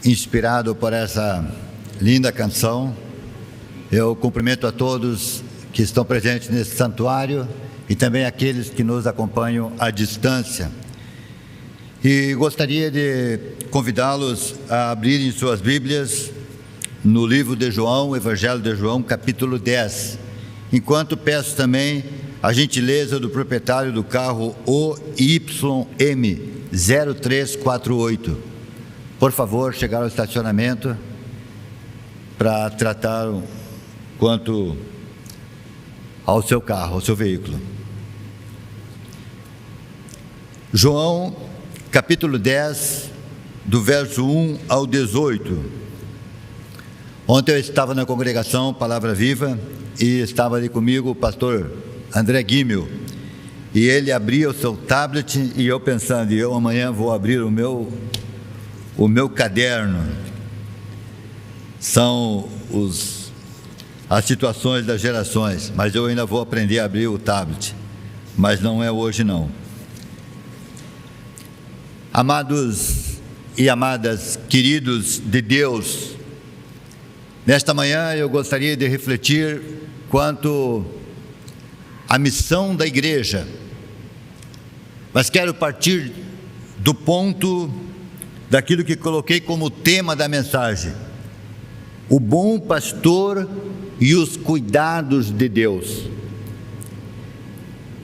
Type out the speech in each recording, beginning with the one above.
inspirado por essa linda canção. Eu cumprimento a todos que estão presentes nesse santuário e também aqueles que nos acompanham à distância. E gostaria de convidá-los a abrirem suas Bíblias no livro de João, Evangelho de João, capítulo 10. Enquanto peço também a gentileza do proprietário do carro OYM 0348. Por favor, chegar ao estacionamento para tratar quanto ao seu carro, ao seu veículo. João, capítulo 10, do verso 1 ao 18. Ontem eu estava na congregação Palavra Viva e estava ali comigo o pastor André Guimel, e ele abria o seu tablet e eu pensando, eu amanhã vou abrir o meu caderno. São as situações das gerações, mas eu ainda vou aprender a abrir o tablet, mas não é hoje não. Amados e amadas, queridos de Deus, nesta manhã eu gostaria de refletir quanto à missão da igreja, mas quero partir do ponto daquilo que coloquei como tema da mensagem: o bom pastor e os cuidados de Deus.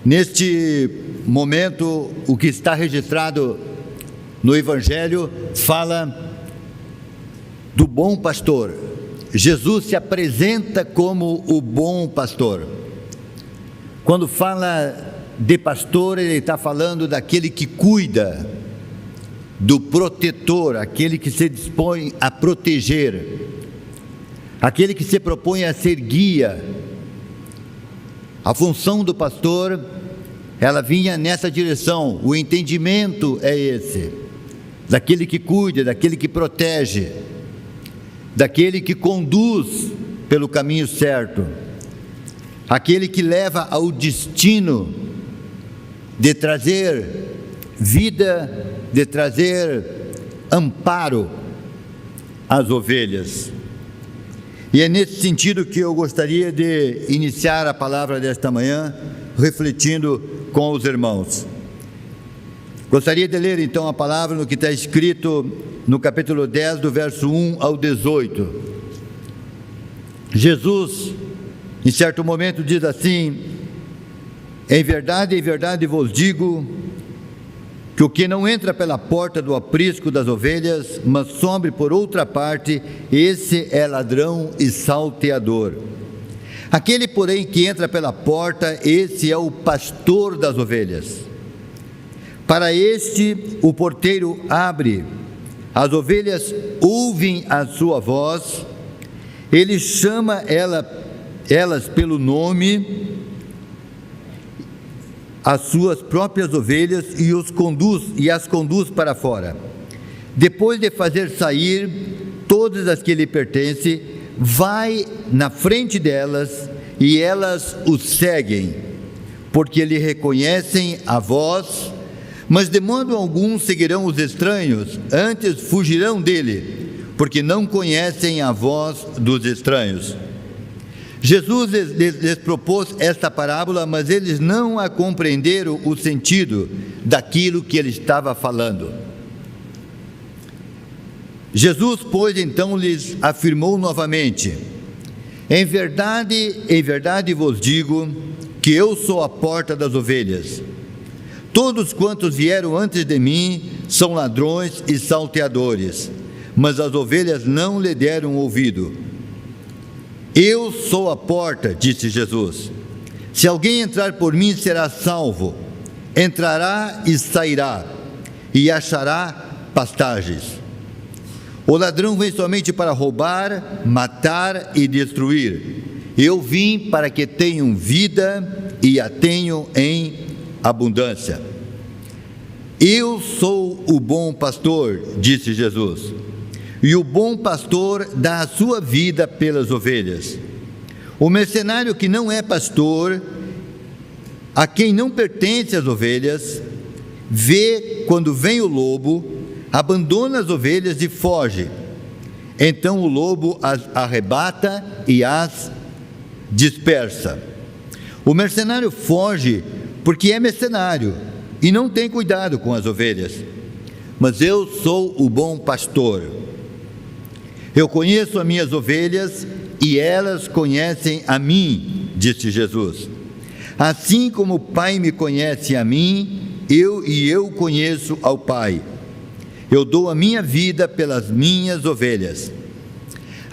Neste momento, o que está registrado no Evangelho fala do bom pastor. Jesus se apresenta como o bom pastor. Quando fala de pastor, ele está falando daquele que cuida, do protetor, aquele que se dispõe a proteger, aquele que se propõe a ser guia. A função do pastor, ela vinha nessa direção, o entendimento é esse, daquele que cuida, daquele que protege, daquele que conduz pelo caminho certo, aquele que leva ao destino de trazer vida, de trazer amparo às ovelhas. E é nesse sentido que eu gostaria de iniciar a palavra desta manhã, refletindo com os irmãos. Gostaria de ler então a palavra no que está escrito no capítulo 10, do verso 1 ao 18. Jesus, em certo momento, diz assim: em verdade vos digo, que o que não entra pela porta do aprisco das ovelhas, mas sobe por outra parte, esse é ladrão e salteador. Aquele, porém, que entra pela porta, esse é o pastor das ovelhas. Para este, o porteiro abre, as ovelhas ouvem a sua voz, ele chama elas pelo nome, as suas próprias ovelhas, e as conduz para fora. Depois de fazer sair todas as que lhe pertencem, vai na frente delas, e elas o seguem, porque lhe reconhecem a voz, mas de modo algum seguirão os estranhos, antes fugirão dele, porque não conhecem a voz dos estranhos. Jesus lhes propôs esta parábola, mas eles não a compreenderam o sentido daquilo que ele estava falando. Jesus, pois, então lhes afirmou novamente: em verdade vos digo que eu sou a porta das ovelhas. Todos quantos vieram antes de mim são ladrões e salteadores, mas as ovelhas não lhe deram ouvido. Eu sou a porta, disse Jesus. Se alguém entrar por mim, será salvo. Entrará e sairá, e achará pastagens. O ladrão vem somente para roubar, matar e destruir. Eu vim para que tenham vida e a tenham em abundância. Eu sou o bom pastor, disse Jesus. E o bom pastor dá a sua vida pelas ovelhas. O mercenário que não é pastor, a quem não pertence as ovelhas, vê quando vem o lobo, abandona as ovelhas e foge, Então o lobo as arrebata e as dispersa. O mercenário foge porque é mercenário e não tem cuidado com as ovelhas. Mas eu sou o bom pastor. Eu conheço as minhas ovelhas e elas conhecem a mim, disse Jesus. Assim como o Pai me conhece a mim, eu conheço ao Pai. Eu dou a minha vida pelas minhas ovelhas.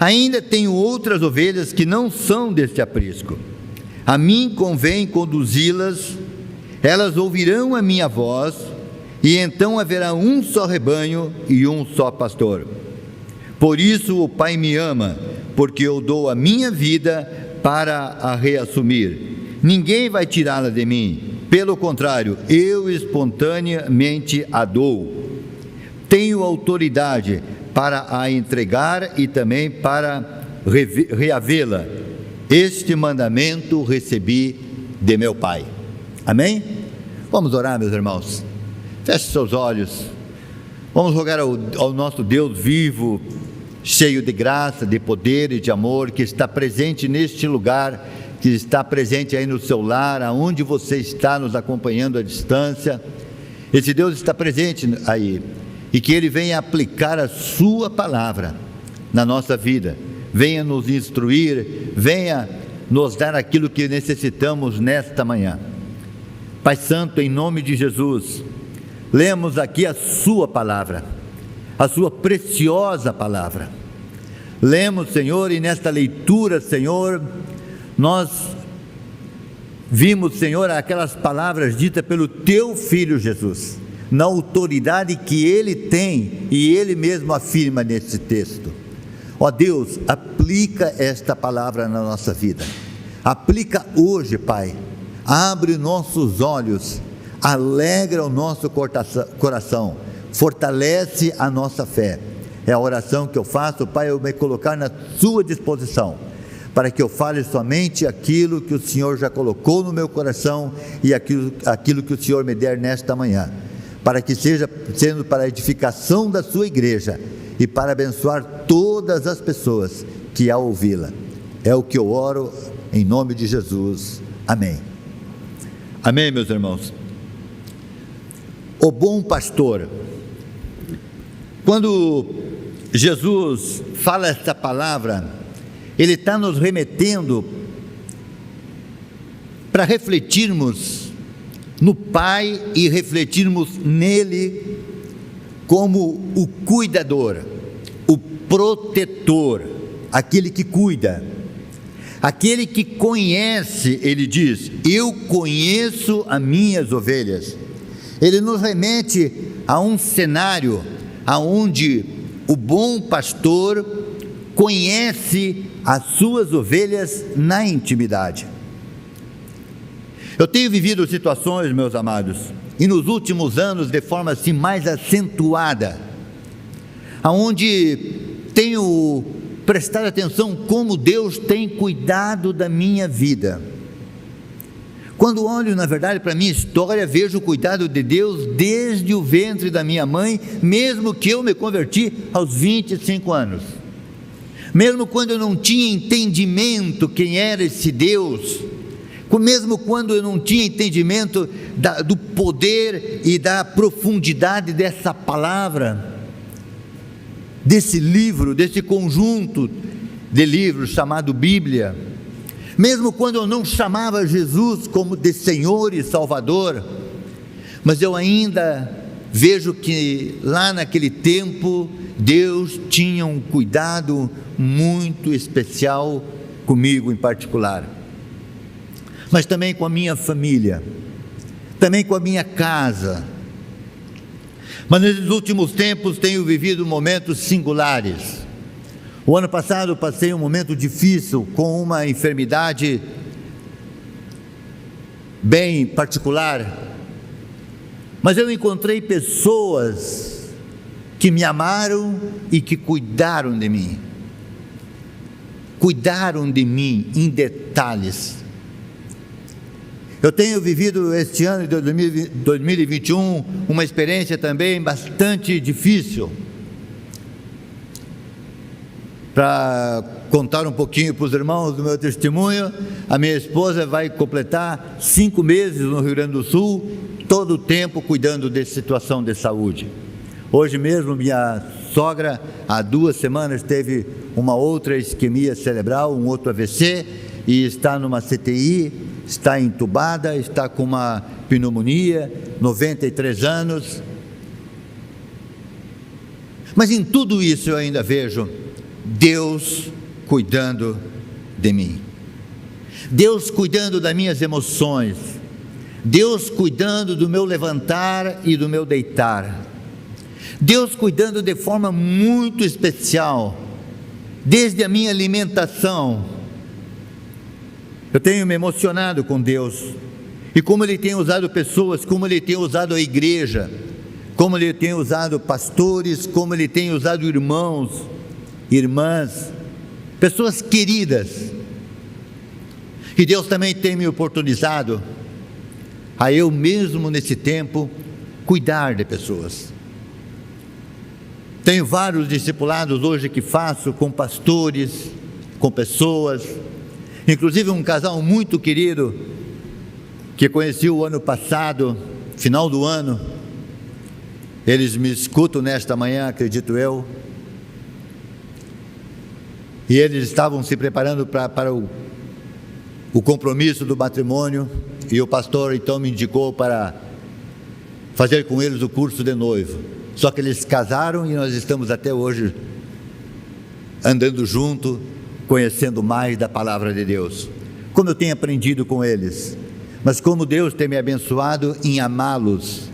Ainda tenho outras ovelhas que não são deste aprisco. A mim convém conduzi-las, elas ouvirão a minha voz, e então haverá um só rebanho e um só pastor. Por isso o Pai me ama, porque eu dou a minha vida para a reassumir. Ninguém vai tirá-la de mim, pelo contrário, eu espontaneamente a dou. Tenho autoridade para a entregar e também para reavê-la. Este mandamento recebi de meu Pai. Amém? Vamos orar, meus irmãos. Feche seus olhos. Vamos rogar ao nosso Deus vivo, cheio de graça, de poder e de amor, que está presente neste lugar, que está presente aí no seu lar, aonde você está nos acompanhando à distância. Esse Deus está presente aí, e que Ele venha aplicar a sua palavra na nossa vida, venha nos instruir, venha nos dar aquilo que necessitamos nesta manhã. Pai Santo, em nome de Jesus, lemos aqui a sua palavra, a sua preciosa palavra. Lemos, Senhor, e nesta leitura, Senhor, nós vimos, Senhor, aquelas palavras ditas pelo Teu Filho Jesus, na autoridade que Ele tem e Ele mesmo afirma nesse texto. Ó Deus, aplica esta palavra na nossa vida, aplica hoje, Pai, abre nossos olhos, alegra o nosso coração, fortalece a nossa fé. É a oração que eu faço, Pai, eu me colocar na sua disposição, para que eu fale somente aquilo que o Senhor já colocou no meu coração e aquilo que o Senhor me der nesta manhã, para que seja sendo para a edificação da sua igreja e para abençoar todas as pessoas que a ouvi-la. É o que eu oro em nome de Jesus. Amém. Amém, meus irmãos. O bom pastor. Quando Jesus fala esta palavra, Ele está nos remetendo para refletirmos no Pai e refletirmos nele como o cuidador, o protetor, aquele que cuida, aquele que conhece. Ele diz: eu conheço as minhas ovelhas. Ele nos remete a um cenário aonde o bom pastor conhece as suas ovelhas na intimidade. Eu tenho vivido situações, meus amados, e nos últimos anos de forma assim mais acentuada, aonde tenho prestado atenção como Deus tem cuidado da minha vida. Quando olho, na verdade, para a minha história, vejo o cuidado de Deus desde o ventre da minha mãe, mesmo que eu me converti aos 25 anos. Mesmo quando eu não tinha entendimento quem era esse Deus, mesmo quando eu não tinha entendimento do poder e da profundidade dessa palavra, desse livro, desse conjunto de livros chamado Bíblia, mesmo quando eu não chamava Jesus como de Senhor e Salvador, mas eu ainda vejo que lá naquele tempo Deus tinha um cuidado muito especial comigo em particular, mas também com a minha família, também com a minha casa. Mas nesses últimos tempos tenho vivido momentos singulares. O ano passado passei um momento difícil com uma enfermidade bem particular, mas eu encontrei pessoas que me amaram e que cuidaram de mim em detalhes. Eu tenho vivido este ano de 2021 uma experiência também bastante difícil. para contar um pouquinho para os irmãos do meu testemunho, a minha esposa vai completar 5 meses no Rio Grande do Sul, todo o tempo cuidando de situação de saúde. Hoje mesmo minha sogra, há 2 semanas, teve uma outra isquemia cerebral, um outro AVC, e está numa CTI, está entubada, está com uma pneumonia, 93 anos. Mas em tudo isso eu ainda vejo Deus cuidando de mim, Deus cuidando das minhas emoções, Deus cuidando do meu levantar e do meu deitar, Deus cuidando de forma muito especial, desde a minha alimentação. Eu tenho me emocionado com Deus, e como Ele tem usado pessoas, como Ele tem usado a igreja, como Ele tem usado pastores, como Ele tem usado irmãos, irmãs, pessoas queridas. E Deus também tem me oportunizado a eu mesmo nesse tempo cuidar de pessoas. Tenho vários discipulados hoje que faço com pastores, com pessoas, inclusive um casal muito querido que conheci o ano passado, final do ano. Eles me escutam nesta manhã, acredito eu, e eles estavam se preparando para o compromisso do matrimônio, e o pastor então me indicou para fazer com eles o curso de noivo. Só que eles casaram e nós estamos até hoje andando junto, conhecendo mais da palavra de Deus. Como eu tenho aprendido com eles, mas como Deus tem me abençoado em amá-los,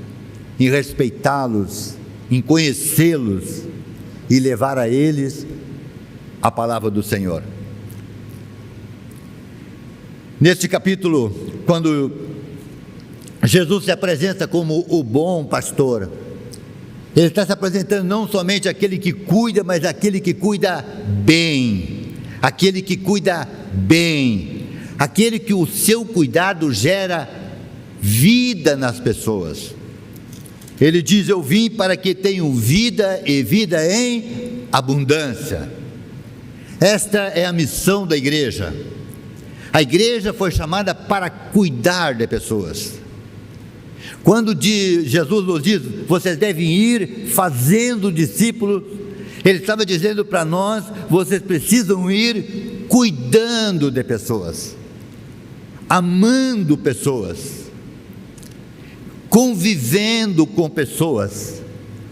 em respeitá-los, em conhecê-los e levar a eles a palavra do Senhor. Neste capítulo, quando Jesus se apresenta como o bom pastor, Ele está se apresentando não somente aquele que cuida, mas aquele que cuida bem, aquele que cuida bem, aquele que o seu cuidado gera vida nas pessoas. Ele diz: eu vim para que tenham vida e vida em abundância. Esta é a missão da igreja. A igreja foi chamada para cuidar de pessoas. Quando Jesus nos diz: vocês devem ir fazendo discípulos, Ele estava dizendo para nós: vocês precisam ir cuidando de pessoas, amando pessoas, convivendo com pessoas.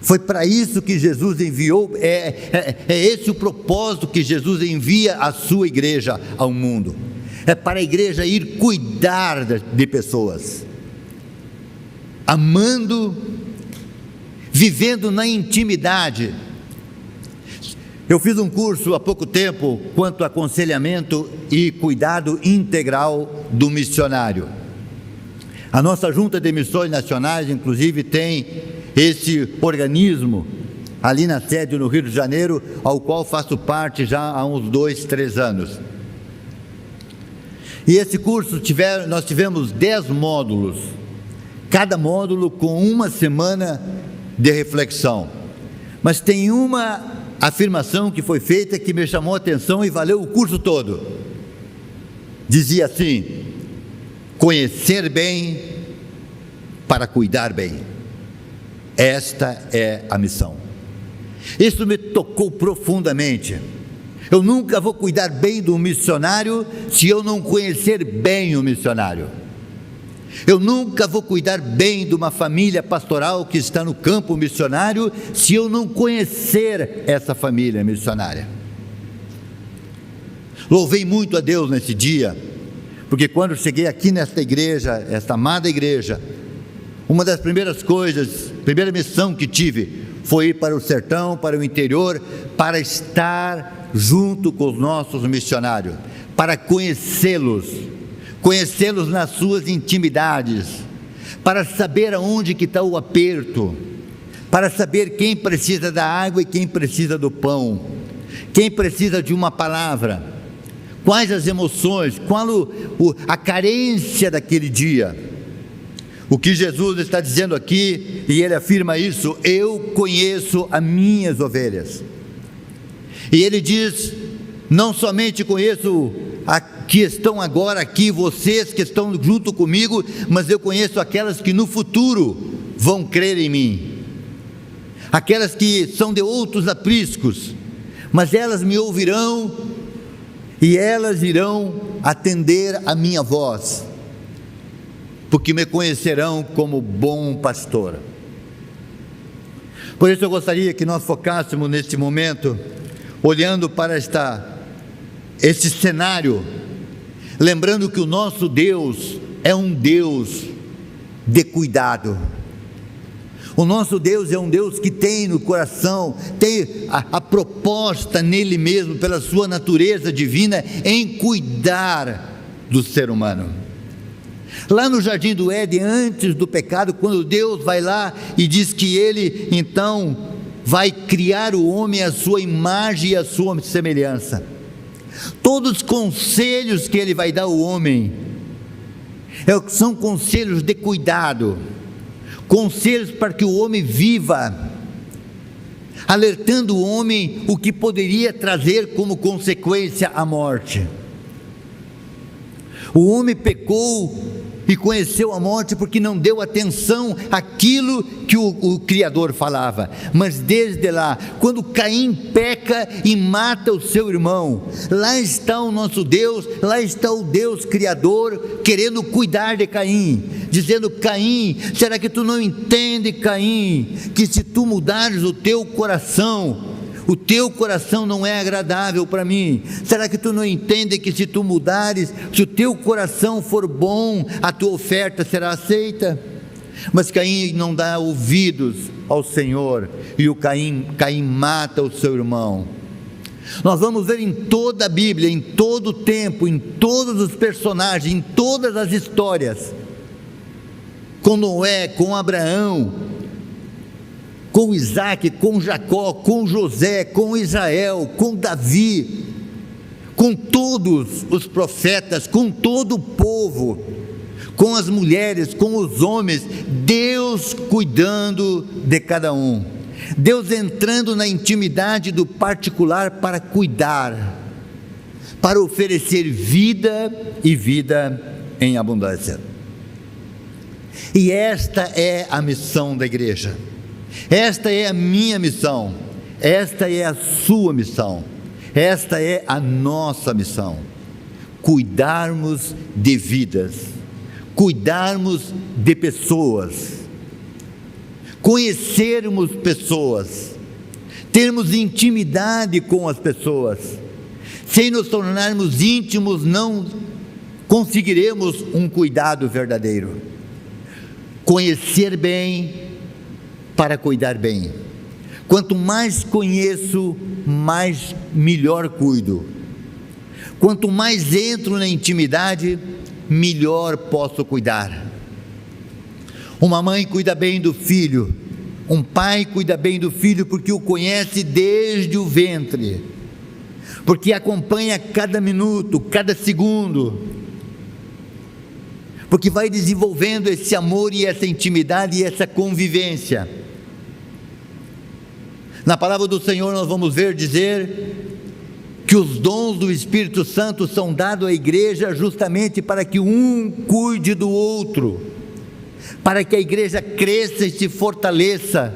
Foi para isso que Jesus enviou, é esse o propósito que Jesus envia a sua igreja ao mundo. É para a igreja ir cuidar de pessoas, amando, vivendo na intimidade. Eu fiz um curso há pouco tempo quanto a aconselhamento e cuidado integral do missionário. A nossa Junta de Missões Nacionais, inclusive, tem esse organismo ali na sede no Rio de Janeiro, ao qual faço parte já há uns 2, 3 anos. E esse curso nós tivemos 10 módulos, cada módulo com 1 semana de reflexão. Mas tem uma afirmação que foi feita que me chamou a atenção e valeu o curso todo. Dizia assim: conhecer bem para cuidar bem. Esta é a missão. Isso me tocou profundamente. Eu nunca vou cuidar bem do missionário se eu não conhecer bem o missionário. Eu nunca vou cuidar bem de uma família pastoral que está no campo missionário se eu não conhecer essa família missionária. Louvei muito a Deus nesse dia, porque quando cheguei aqui nesta igreja, esta amada igreja, uma das primeiras coisas, primeira missão que tive foi ir para o sertão, para o interior, para estar junto com os nossos missionários, para conhecê-los nas suas intimidades, para saber aonde que está o aperto, para saber quem precisa da água e quem precisa do pão, quem precisa de uma palavra, quais as emoções, qual a carência daquele dia. O que Jesus está dizendo aqui, e Ele afirma isso: eu conheço as minhas ovelhas. E ele diz: não somente conheço a que estão agora aqui, vocês que estão junto comigo, mas eu conheço aquelas que no futuro vão crer em mim, aquelas que são de outros apriscos, mas elas me ouvirão e elas irão atender a minha voz, porque me conhecerão como bom pastor. Por isso eu gostaria que nós focássemos neste momento, olhando para este cenário, lembrando que o nosso Deus é um Deus de cuidado. O nosso Deus é um Deus que tem no coração, tem a proposta nele mesmo, pela sua natureza divina, em cuidar do ser humano. Lá no jardim do Éden, antes do pecado, quando Deus vai lá e diz que ele então vai criar o homem à sua imagem e à sua semelhança, todos os conselhos que ele vai dar ao homem são conselhos de cuidado, conselhos para que o homem viva, alertando o homem o que poderia trazer como consequência a morte. O homem pecou e conheceu a morte porque não deu atenção àquilo que o Criador falava. Mas desde lá, quando Caim peca e mata o seu irmão, lá está o nosso Deus, lá está o Deus Criador querendo cuidar de Caim, dizendo: Caim, será que tu não entende, Caim, que se tu mudares o teu coração não é agradável para mim? Será que tu não entende que se tu mudares, se o teu coração for bom, a tua oferta será aceita? Mas Caim não dá ouvidos ao Senhor, e o Caim mata o seu irmão. Nós vamos ver em toda a Bíblia, em todo o tempo, em todos os personagens, em todas as histórias, com Noé, com Abraão, com Isaac, com Jacó, com José, com Israel, com Davi, com todos os profetas, com todo o povo, com as mulheres, com os homens, Deus cuidando de cada um, Deus entrando na intimidade do particular para cuidar, para oferecer vida e vida em abundância. E esta é a missão da igreja. Esta é a minha missão, esta é a sua missão, esta é a nossa missão: cuidarmos de vidas, cuidarmos de pessoas, conhecermos pessoas, termos intimidade com as pessoas. Sem nos tornarmos íntimos, não conseguiremos um cuidado verdadeiro. Conhecer bem para cuidar bem. Quanto mais conheço, melhor cuido. Quanto mais entro na intimidade, melhor posso cuidar. Uma mãe cuida bem do filho, um pai cuida bem do filho porque o conhece desde o ventre, porque acompanha cada minuto, cada segundo, porque vai desenvolvendo esse amor e essa intimidade e essa convivência. Na palavra do Senhor nós vamos ver dizer que os dons do Espírito Santo são dados à igreja justamente para que um cuide do outro, para que a igreja cresça e se fortaleça.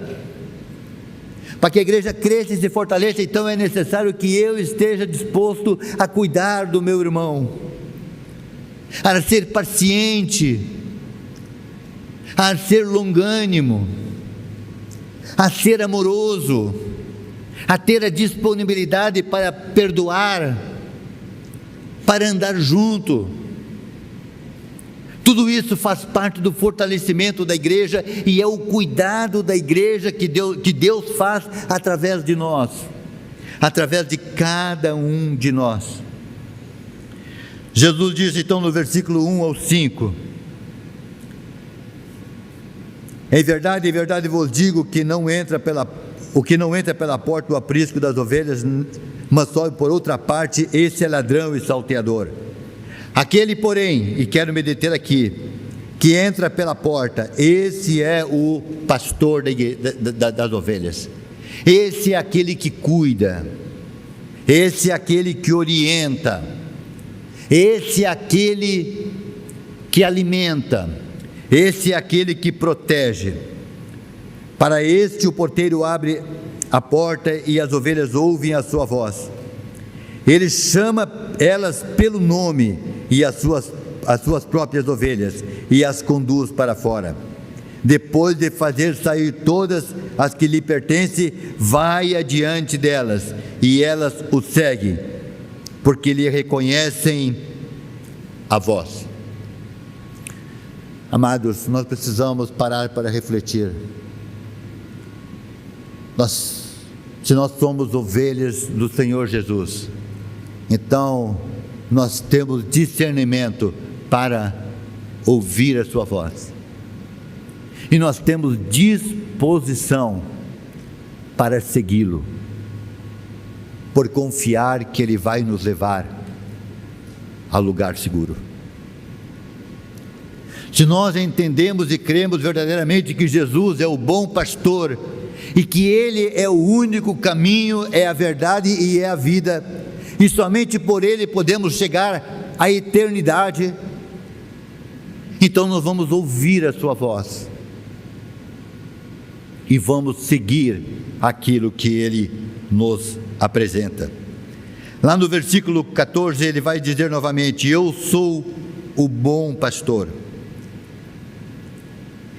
Para que a igreja cresça e se fortaleça, então é necessário que eu esteja disposto a cuidar do meu irmão, a ser paciente, a ser longânimo, a ser amoroso, a ter a disponibilidade para perdoar, para andar junto. Tudo isso faz parte do fortalecimento da igreja e é o cuidado da igreja que Deus faz através de nós, através de cada um de nós. Jesus diz então no versículo 1 ao 5: em verdade vos digo que o que não entra pela porta do aprisco das ovelhas, mas sobe por outra parte, esse é ladrão e salteador. Aquele, porém, e quero me deter aqui, que entra pela porta, esse é o pastor das ovelhas, esse é aquele que cuida. esse é aquele que orienta, esse é aquele que alimenta, esse é aquele que protege. Para este o porteiro abre a porta e as ovelhas ouvem a sua voz. Ele chama elas pelo nome e as suas próprias ovelhas e as conduz para fora. Depois de fazer sair todas as que lhe pertencem, vai adiante delas e elas o seguem, porque lhe reconhecem a voz. Amados, nós precisamos parar para refletir. Se nós somos ovelhas do Senhor Jesus, então nós temos discernimento para ouvir a sua voz, e nós temos disposição para segui-lo, por confiar que ele vai nos levar ao lugar seguro. Se nós entendemos e cremos verdadeiramente que Jesus é o bom pastor, e que Ele é o único caminho, é a verdade e é a vida, e somente por Ele podemos chegar à eternidade, então nós vamos ouvir a sua voz, e vamos seguir aquilo que Ele nos apresenta. Lá no versículo 14 ele vai dizer novamente: eu sou o bom pastor.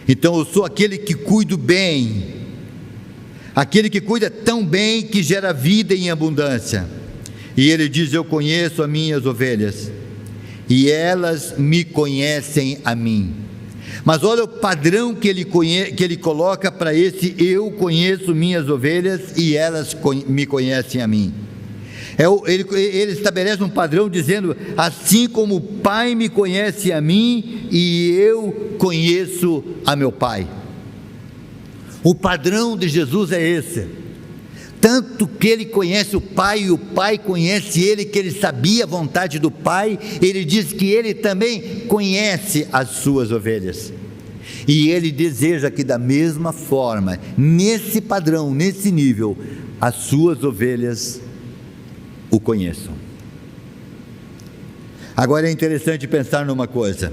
Então eu sou aquele que cuido bem, aquele que cuida tão bem que gera vida em abundância. E ele diz: eu conheço as minhas ovelhas e elas me conhecem a mim. Mas olha o padrão que ele coloca para esse: eu conheço minhas ovelhas e elas me conhecem a mim. Ele estabelece um padrão dizendo: assim como o Pai me conhece a mim e eu conheço a meu Pai. O padrão de Jesus é esse. Tanto que ele conhece o Pai e o Pai conhece ele, que ele sabia a vontade do Pai. Ele diz que ele também conhece as suas ovelhas, e ele deseja que da mesma forma, nesse padrão, nesse nível, as suas ovelhas o conheçam. Agora é interessante pensar numa coisa: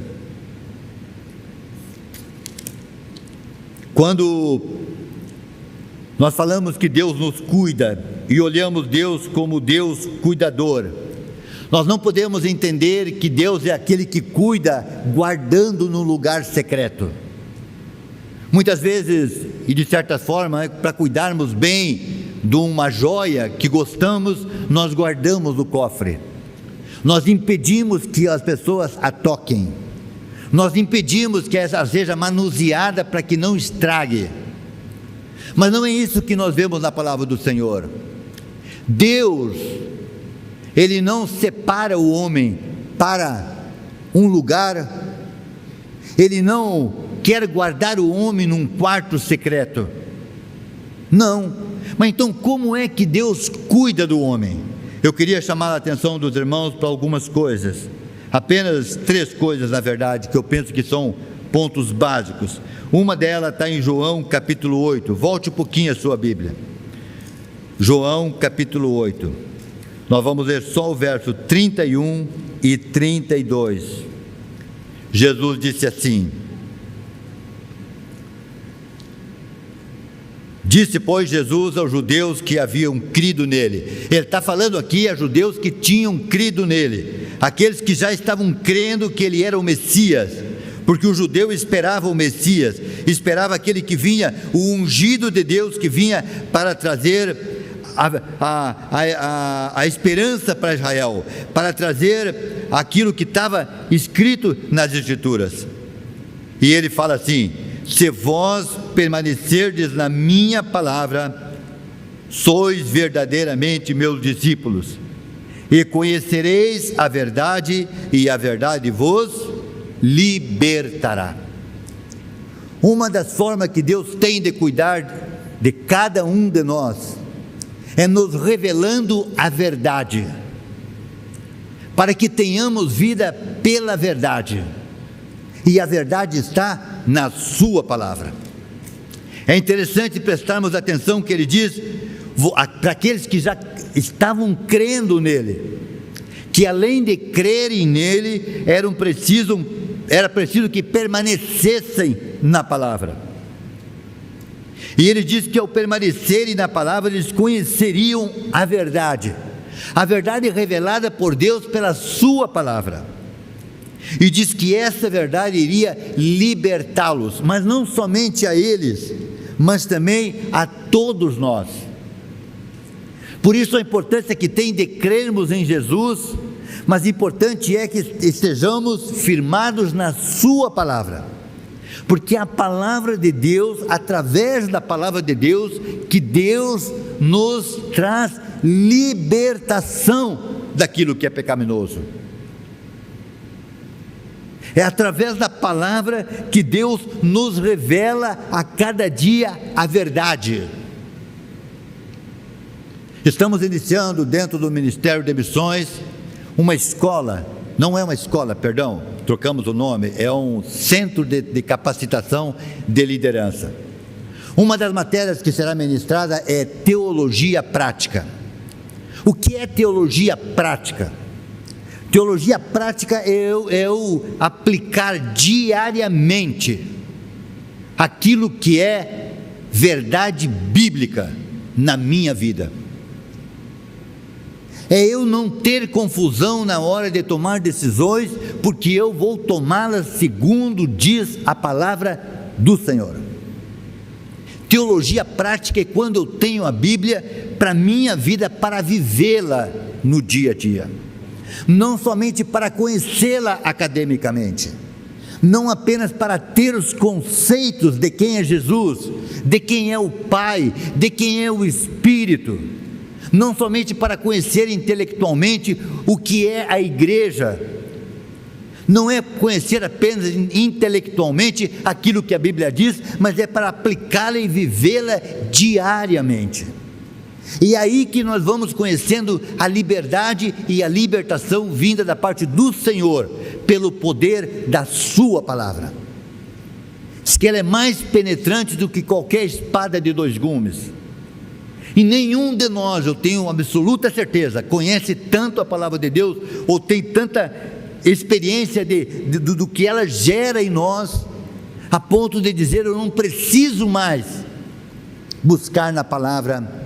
quando nós falamos que Deus nos cuida e olhamos Deus como Deus cuidador, nós não podemos entender que Deus é aquele que cuida guardando no lugar secreto. Muitas vezes, e de certa forma, para cuidarmos bem de uma joia que gostamos, nós guardamos no cofre, nós impedimos que as pessoas a toquem, nós impedimos que ela seja manuseada para que não estrague. Mas não é isso que nós vemos na palavra do Senhor. Deus, Ele não separa o homem para um lugar, Ele não quer guardar o homem num quarto secreto, não. Mas então como é que Deus cuida do homem? Eu queria chamar a atenção dos irmãos para algumas coisas, apenas 3 coisas na verdade, que eu penso que são pontos básicos. Uma delas está em João capítulo 8, volte um pouquinho a sua Bíblia, João capítulo 8, nós vamos ler só o verso 31 e 32, Jesus disse assim: disse, pois, Jesus aos judeus que haviam crido nele. Ele está falando aqui a judeus que tinham crido nele, aqueles que já estavam crendo que ele era o Messias, porque o judeu esperava o Messias, esperava aquele que vinha, o ungido de Deus, que vinha para trazer a esperança para Israel, para trazer aquilo que estava escrito nas Escrituras. E ele fala assim: se vós permanecerdes na minha palavra, sois verdadeiramente meus discípulos, e conhecereis a verdade, e a verdade vos libertará. Uma das formas que Deus tem de cuidar de cada um de nós é nos revelando a verdade, para que tenhamos vida pela verdade, e a verdade está na sua palavra. É interessante prestarmos atenção que ele diz, para aqueles que já estavam crendo nele, que além de crerem nele, era preciso que permanecessem na palavra. E ele diz que ao permanecerem na palavra, eles conheceriam a verdade revelada por Deus pela sua palavra. E diz que essa verdade iria libertá-los, mas não somente a eles, mas também a todos nós. Por isso a importância que tem de crermos em Jesus, mas importante é que estejamos firmados na sua palavra, porque a palavra de Deus, através da palavra de Deus, que Deus nos traz libertação daquilo que é pecaminoso. É através da palavra que Deus nos revela a cada dia a verdade. Estamos iniciando dentro do Ministério de Missões uma escola, não é uma escola, perdão, trocamos o nome, é um centro de capacitação de liderança. Uma das matérias que será ministrada é teologia prática. O que é teologia prática? Teologia prática é o aplicar diariamente aquilo que é verdade bíblica na minha vida. É eu não ter confusão na hora de tomar decisões, porque eu vou tomá-las segundo diz a palavra do Senhor. Teologia prática é quando eu tenho a Bíblia para a minha vida, para vivê-la no dia a dia. Não somente para conhecê-la academicamente, não apenas para ter os conceitos de quem é Jesus, de quem é o Pai, de quem é o Espírito, não somente para conhecer intelectualmente o que é a igreja, não é conhecer apenas intelectualmente aquilo que a Bíblia diz, mas é para aplicá-la e vivê-la diariamente. E é aí que nós vamos conhecendo a liberdade e a libertação vinda da parte do Senhor, pelo poder da sua palavra. Diz que ela é mais penetrante do que qualquer espada de dois gumes. E nenhum de nós, eu tenho absoluta certeza, conhece tanto a palavra de Deus, ou tem tanta experiência do que ela gera em nós, a ponto de dizer: eu não preciso mais buscar na palavra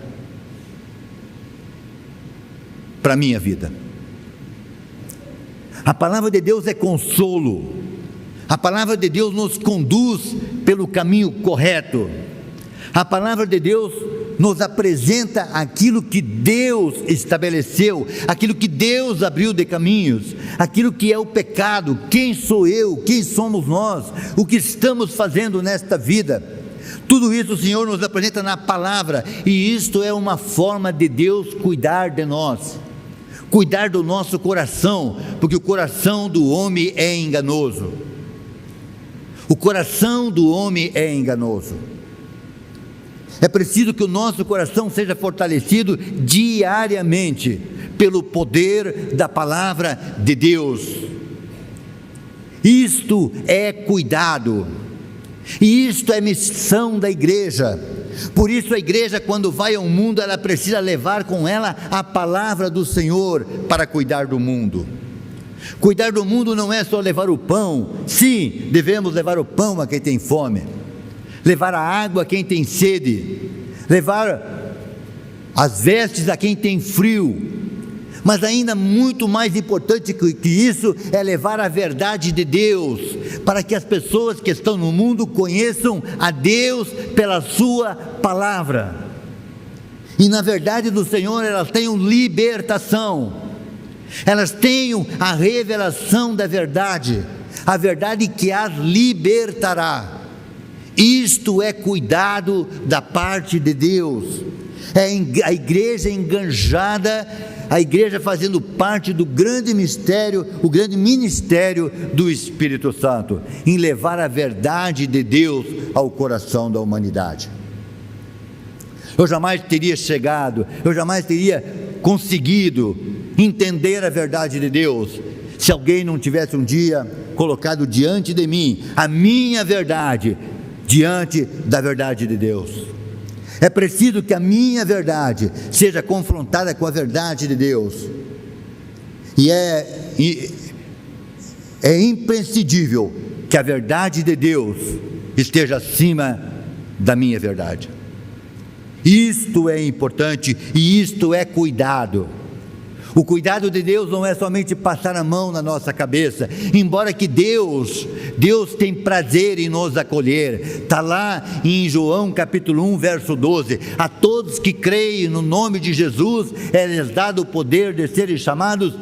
para a minha vida. A palavra de Deus é consolo, a palavra de Deus nos conduz pelo caminho correto, a palavra de Deus nos apresenta aquilo que Deus estabeleceu, aquilo que Deus abriu de caminhos, aquilo que é o pecado, quem sou eu, quem somos nós, o que estamos fazendo nesta vida. Tudo isso o Senhor nos apresenta na palavra, e isto é uma forma de Deus cuidar de nós, cuidar do nosso coração, porque o coração do homem é enganoso. O coração do homem é enganoso. É preciso que o nosso coração seja fortalecido diariamente pelo poder da palavra de Deus. Isto é cuidado, e isto é missão da igreja. Por isso a igreja, quando vai ao mundo, ela precisa levar com ela a palavra do Senhor para cuidar do mundo. Cuidar do mundo não é só levar o pão. Sim, devemos levar o pão a quem tem fome, levar a água a quem tem sede, levar as vestes a quem tem frio, mas ainda muito mais importante que isso é levar a verdade de Deus, para que as pessoas que estão no mundo conheçam a Deus pela sua palavra, e na verdade do Senhor elas tenham libertação, elas tenham a revelação da verdade, a verdade que as libertará. Isto é cuidado da parte de Deus, é a igreja enganjada, a igreja fazendo parte do grande mistério, o grande ministério do Espírito Santo, em levar a verdade de Deus ao coração da humanidade. Eu jamais teria conseguido entender a verdade de Deus, se alguém não tivesse um dia colocado diante de mim a minha verdade, diante da verdade de Deus. É preciso que a minha verdade seja confrontada com a verdade de Deus. E é imprescindível que a verdade de Deus esteja acima da minha verdade. Isto é importante e isto é cuidado. O cuidado de Deus não é somente passar a mão na nossa cabeça, embora que Deus tem prazer em nos acolher. Está lá em João capítulo 1, verso 12: a todos que creem no nome de Jesus, é-lhes dado o poder de serem chamados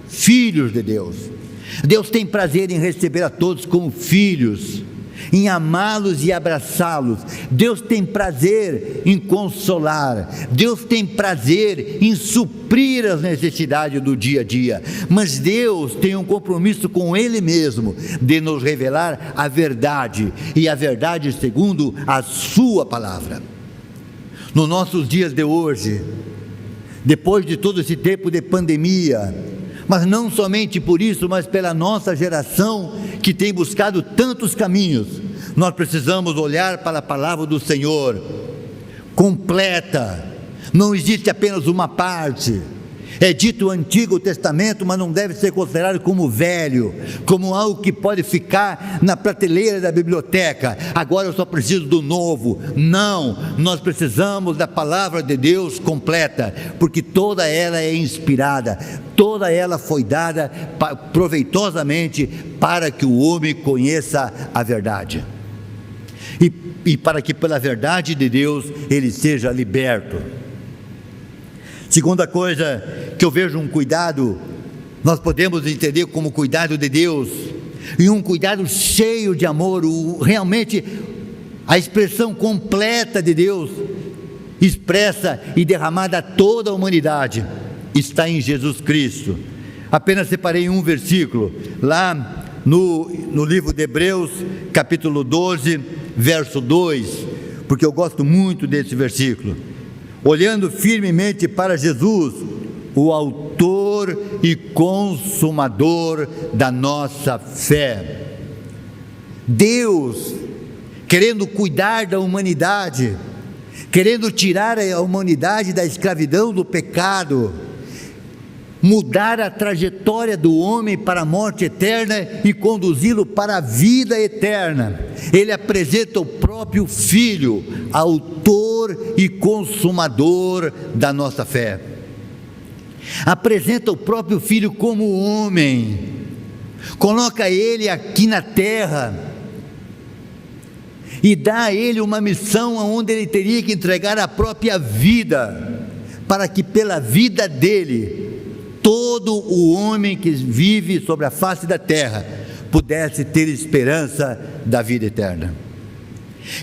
filhos de Deus. Deus tem prazer em receber a todos como filhos, em amá-los e abraçá-los. Deus tem prazer em consolar, Deus tem prazer em suprir as necessidades do dia a dia, mas Deus tem um compromisso com Ele mesmo, de nos revelar a verdade, e a verdade segundo a sua palavra. Nos nossos dias de hoje, depois de todo esse tempo de pandemia, mas não somente por isso, mas pela nossa geração que tem buscado tantos caminhos, nós precisamos olhar para a palavra do Senhor completa. Não existe apenas uma parte. É dito o Antigo Testamento, mas não deve ser considerado como velho, como algo que pode ficar na prateleira da biblioteca. Agora eu só preciso do novo. Não, nós precisamos da palavra de Deus completa, porque toda ela é inspirada, toda ela foi dada proveitosamente para que o homem conheça a verdade, e para que pela verdade de Deus ele seja liberto. Segunda coisa que eu vejo um cuidado, nós podemos entender como cuidado de Deus, e um cuidado cheio de amor, realmente a expressão completa de Deus, expressa e derramada a toda a humanidade, está em Jesus Cristo. Apenas separei um versículo, lá no livro de Hebreus, capítulo 12, verso 2, porque eu gosto muito desse versículo. Olhando firmemente para Jesus, o autor e consumador da nossa fé. Deus, querendo cuidar da humanidade, querendo tirar a humanidade da escravidão do pecado, mudar a trajetória do homem para a morte eterna e conduzi-lo para a vida eterna, Ele apresenta o próprio Filho, autor e consumador da nossa fé. Apresenta o próprio Filho como homem, coloca Ele aqui na terra e dá a Ele uma missão onde Ele teria que entregar a própria vida, para que pela vida dele todo o homem que vive sobre a face da terra pudesse ter esperança da vida eterna.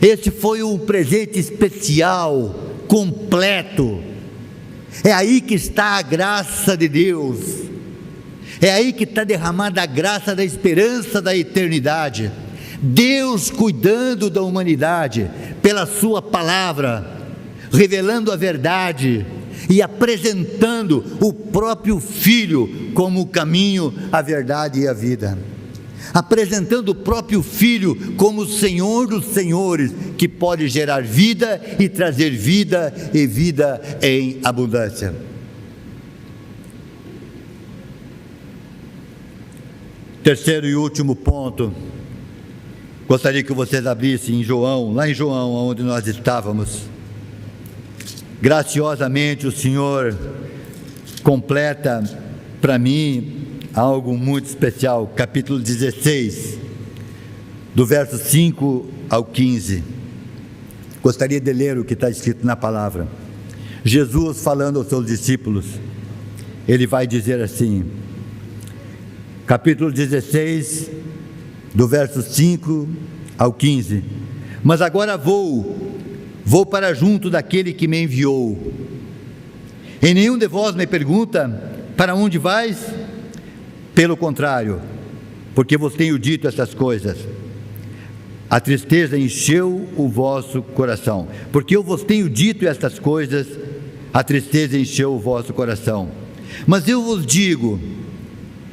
Esse foi um presente especial, completo. É aí que está a graça de Deus, é aí que está derramada a graça da esperança da eternidade. Deus cuidando da humanidade pela sua palavra, revelando a verdade e apresentando o próprio Filho como o caminho, a verdade e a vida, apresentando o próprio Filho como o Senhor dos senhores, que pode gerar vida e trazer vida, e vida em abundância. Terceiro e último ponto, gostaria que vocês abrissem em João, lá em João, onde nós estávamos. Graciosamente o Senhor completa para mim algo muito especial, capítulo 16, do verso 5 ao 15. Gostaria de ler o que está escrito na palavra. Jesus falando aos seus discípulos, Ele vai dizer assim, capítulo 16, do verso 5 ao 15: mas agora vou para junto daquele que me enviou. E nenhum de vós me pergunta, para onde vais? Pelo contrário, porque vos tenho dito essas coisas, a tristeza encheu o vosso coração. Porque eu vos tenho dito estas coisas, a tristeza encheu o vosso coração. Mas eu vos digo,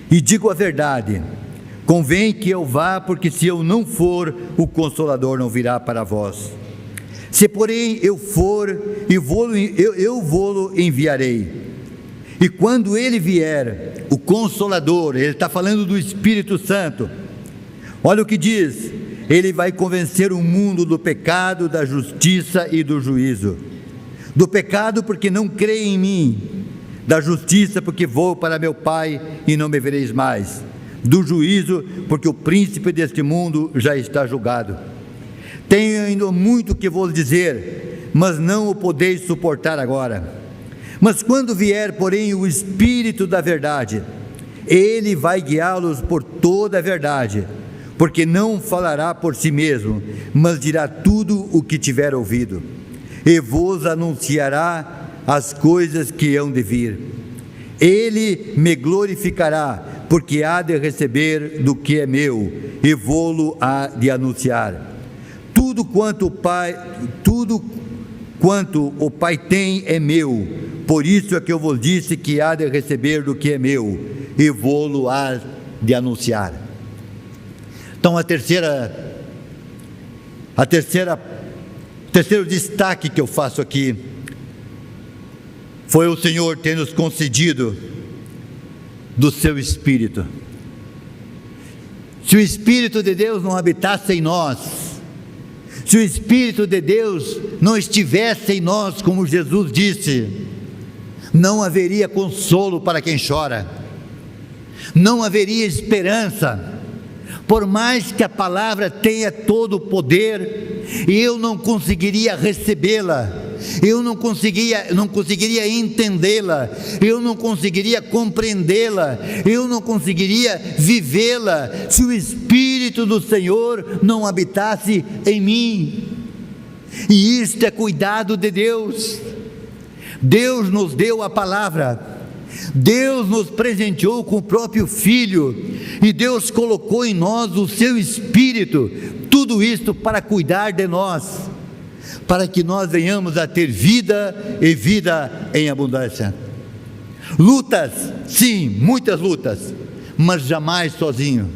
e digo a verdade, convém que eu vá, porque se eu não for, o Consolador não virá para vós. Se porém eu for, eu vou-lo enviarei. E quando ele vier, o Consolador, ele está falando do Espírito Santo, olha o que diz: ele vai convencer o mundo do pecado, da justiça e do juízo. Do pecado, porque não crê em mim; da justiça, porque vou para meu Pai e não me vereis mais; do juízo, porque o príncipe deste mundo já está julgado. Tenho ainda muito que vos dizer, mas não o podeis suportar agora. Mas quando vier, porém, o Espírito da verdade, ele vai guiá-los por toda a verdade, porque não falará por si mesmo, mas dirá tudo o que tiver ouvido, e vos anunciará as coisas que hão de vir. Ele me glorificará, porque há de receber do que é meu, e vou-lo há de anunciar. Tudo quanto o Pai tem é meu, por isso é que eu vos disse que há de receber do que é meu, e vou-lo há de anunciar. Então o terceiro destaque que eu faço aqui, foi o Senhor ter nos concedido do seu Espírito. Se o Espírito de Deus não habitasse em nós, se o Espírito de Deus não estivesse em nós, como Jesus disse, não haveria consolo para quem chora, não haveria esperança. Por mais que a palavra tenha todo o poder, eu não conseguiria recebê-la, eu não conseguiria entendê-la, eu não conseguiria compreendê-la, eu não conseguiria vivê-la, se o Espírito do Senhor não habitasse em mim. E isto é cuidado de Deus. Deus nos deu a palavra, Deus nos presenteou com o próprio Filho, e Deus colocou em nós o seu Espírito, tudo isto para cuidar de nós, para que nós venhamos a ter vida e vida em abundância. Lutas, sim, muitas lutas, mas jamais sozinho.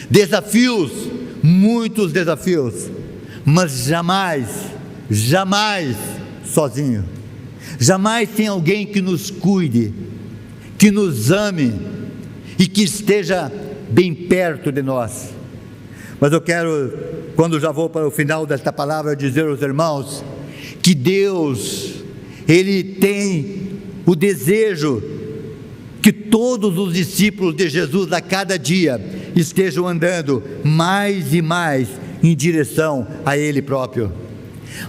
Desafios, muitos desafios, mas jamais sozinho. Jamais tem alguém que nos cuide, que nos ame e que esteja bem perto de nós. Mas eu quero, quando já vou para o final desta palavra, dizer aos irmãos que Deus, Ele tem o desejo que todos os discípulos de Jesus a cada dia estejam andando mais e mais em direção a Ele próprio,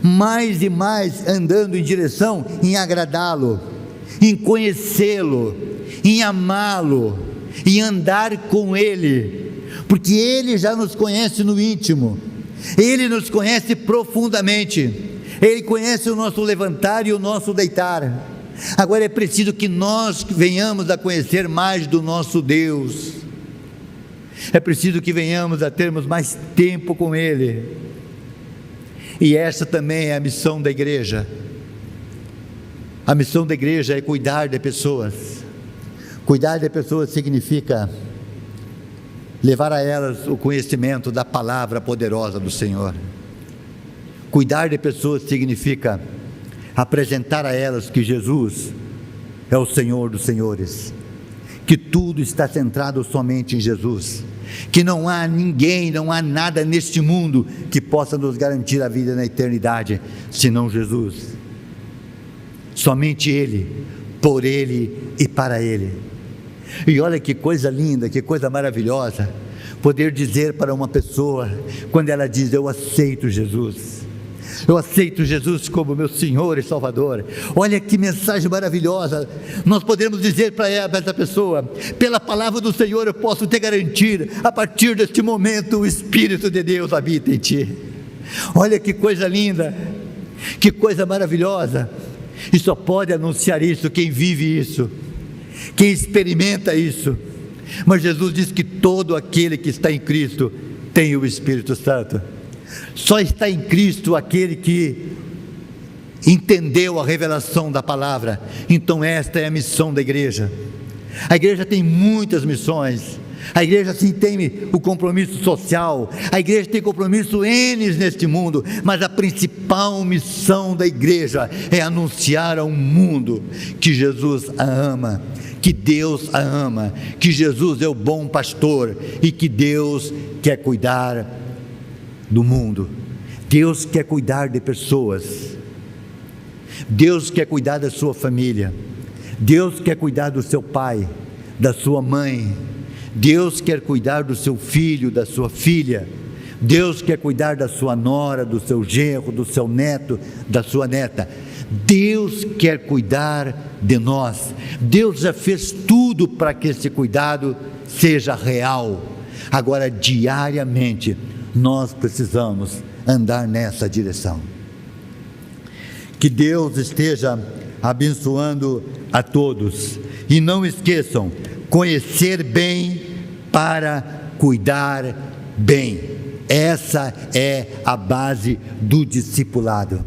mais e mais andando em direção em agradá-lo, em conhecê-lo, em amá-lo, em andar com Ele, porque Ele já nos conhece no íntimo, Ele nos conhece profundamente, Ele conhece o nosso levantar e o nosso deitar. Agora é preciso que nós venhamos a conhecer mais do nosso Deus, é preciso que venhamos a termos mais tempo com Ele, e essa também é a missão da igreja. A missão da igreja é cuidar de pessoas. Cuidar de pessoas significa levar a elas o conhecimento da palavra poderosa do Senhor. Cuidar de pessoas significa apresentar a elas que Jesus é o Senhor dos senhores, que tudo está centrado somente em Jesus, que não há ninguém, não há nada neste mundo que possa nos garantir a vida na eternidade, senão Jesus. Somente Ele, por Ele e para Ele. E olha que coisa linda, que coisa maravilhosa, poder dizer para uma pessoa, quando ela diz: eu aceito Jesus, eu aceito Jesus como meu Senhor e Salvador. Olha que mensagem maravilhosa. Nós podemos dizer para essa pessoa: pela palavra do Senhor eu posso te garantir, a partir deste momento o Espírito de Deus habita em ti. Olha que coisa linda, que coisa maravilhosa. E só pode anunciar isso quem vive isso, quem experimenta isso. Mas Jesus diz que todo aquele que está em Cristo tem o Espírito Santo. Só está em Cristo aquele que entendeu a revelação da palavra. Então esta é a missão da igreja. A igreja tem muitas missões, A igreja sim tem o compromisso social, a igreja tem compromisso N neste mundo, mas a principal missão da igreja é anunciar ao mundo que Jesus a ama, que Deus a ama, que Jesus é o bom pastor e que Deus quer cuidar do mundo. Deus quer cuidar de pessoas, Deus quer cuidar da sua família, Deus quer cuidar do seu pai, da sua mãe, Deus quer cuidar do seu filho, da sua filha, Deus quer cuidar da sua nora, do seu genro, do seu neto, da sua neta. Deus quer cuidar de nós. Deus já fez tudo para que esse cuidado seja real. Agora, diariamente, nós precisamos andar nessa direção. Que Deus esteja abençoando a todos. E não esqueçam, conhecer bem para cuidar bem. Essa é a base do discipulado.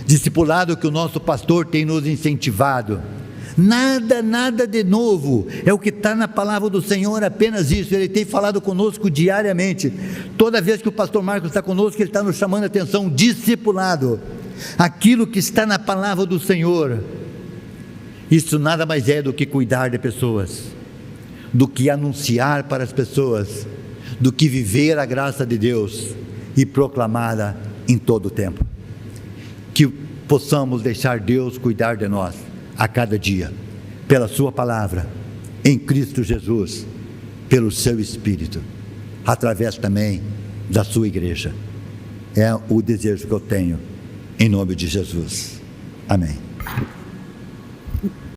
Discipulado que o nosso pastor tem nos incentivado. Nada de novo, é o que está na palavra do Senhor, apenas isso. Ele tem falado conosco diariamente. Toda vez que o pastor Marcos está conosco, ele está nos chamando a atenção. Discipulado, aquilo que está na palavra do Senhor. Isso nada mais é do que cuidar de pessoas, do que anunciar para as pessoas, do que viver a graça de Deus e proclamá-la em todo o tempo. Que possamos deixar Deus cuidar de nós a cada dia, pela sua palavra, em Cristo Jesus, pelo seu Espírito, através também da sua igreja. É o desejo que eu tenho, em nome de Jesus. Amém.